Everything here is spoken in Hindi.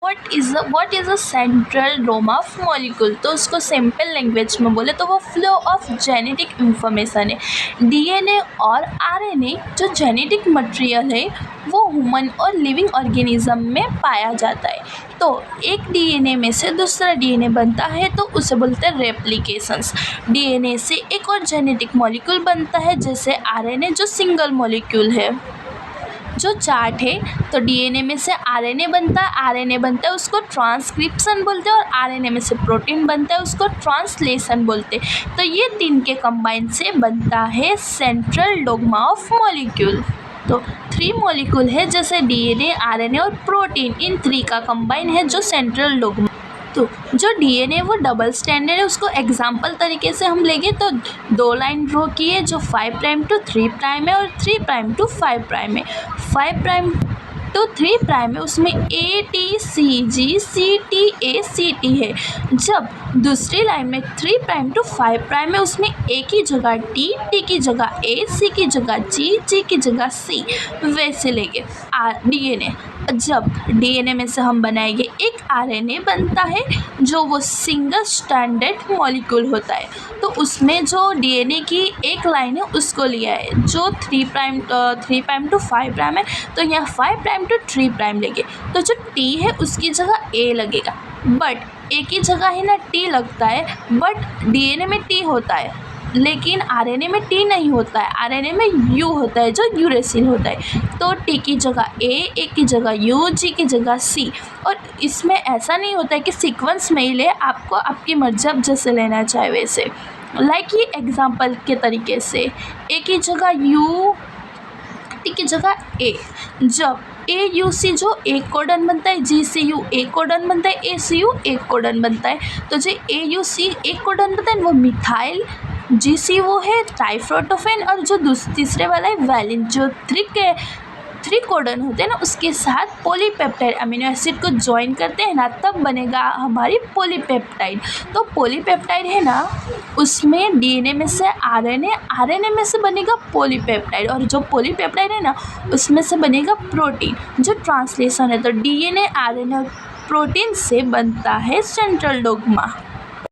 What is a central Doma of molecule. तो उसको सिंपल लैंग्वेज में बोले तो वो फ्लो ऑफ जेनेटिक इंफॉर्मेशन है। डीएनए और आरएनए जो जेनेटिक मटेरियल है वो ह्यूमन और लिविंग ऑर्गेनिज्म में पाया जाता है। तो एक डीएनए में से दूसरा डीएनए बनता है तो उसे बोलते हैं रेप्लिकेशंस। डीएनए से एक और जेनेटिक मॉलिक्यूल बनता है जैसे आरएनए जो सिंगल मॉलिक्यूल है। जो चार्ट है तो डीएनए में से आरएनए बनता है, आरएनए बनता है उसको ट्रांसक्रिप्शन बोलते हैं, और आरएनए में से प्रोटीन बनता है उसको ट्रांसलेशन बोलते हैं। तो ये तीन के कंबाइन से बनता है सेंट्रल डोग्मा ऑफ मॉलिक्यूल। तो 3 मॉलिक्यूल है जैसे डीएनए, आरएनए और प्रोटीन, इन 3 का कंबाइन है जो सेंट्रल डोग्मा। तो जो डीएनए वो डबल स्टैंडर्ड है, उसको एग्जाम्पल तरीके से हम लेंगे तो 2 लाइन ड्रॉ की है जो 5 प्राइम टू 3 प्राइम है और 3 प्राइम टू 5 प्राइम है। 5 प्राइम टू 3 प्राइम है उसमें A T C G C T A C T है। जब दूसरी लाइन में 3 प्राइम टू 5 प्राइम है उसमें ए की जगह टी, टी की जगह ए, सी की जगह जी, जी की जगह सी, वैसे लेंगे डीएनए। जब डीएनए में से हम बनाएंगे एक आरएनए बनता है जो वो सिंगल स्टैंडर्ड मॉलिक्यूल होता है। तो उसमें जो डीएनए की एक लाइन है उसको लिया है जो 3 प्राइम टू 5 प्राइम है, तो यहाँ 5 प्राइम टू 3 प्राइम लेंगे तो जो टी है उसकी जगह ए लगेगा। बट ए की जगह है ना टी लगता है, बट डीएनए में टी होता है लेकिन आरएनए में टी नहीं होता है, आरएनए में यू होता है जो यूरेसिल होता है। तो टी की जगह ए की जगह यू, जी की जगह सी। और इसमें ऐसा नहीं होता है कि सीक्वेंस में ही ले, आपको आपकी मर्जी आप जैसे लेना चाहे वैसे। लाइक ये एग्जांपल के तरीके से ए की जगह यू, टी की जगह ए। जब ए यू सी जो एक कोडन बनता है, जी सी यू एक कोडन बनता है, ए सी यू एक कोडन बनता है। तो जो ए यू सी एक कोडन बनता है वो मिथाइल, जी सी वो है ट्राइफ्लोटोफेन, और जो तीसरे वाला है वैलिन, जो 3 कोडन होते हैं ना उसके साथ पॉलीपेप्टाइड अमीनो एसिड को ज्वाइन करते हैं ना तब बनेगा हमारी पॉलीपेप्टाइड। तो पॉलीपेप्टाइड है ना उसमें डीएनए में से आरएनए, आरएनए में से बनेगा पॉलीपेप्टाइड, और जो पॉलीपेप्टाइड है ना उसमें से बनेगा प्रोटीन जो ट्रांसलेशन है। तो डीएनए, आरएनए और प्रोटीन से बनता है सेंट्रल डोग्मा।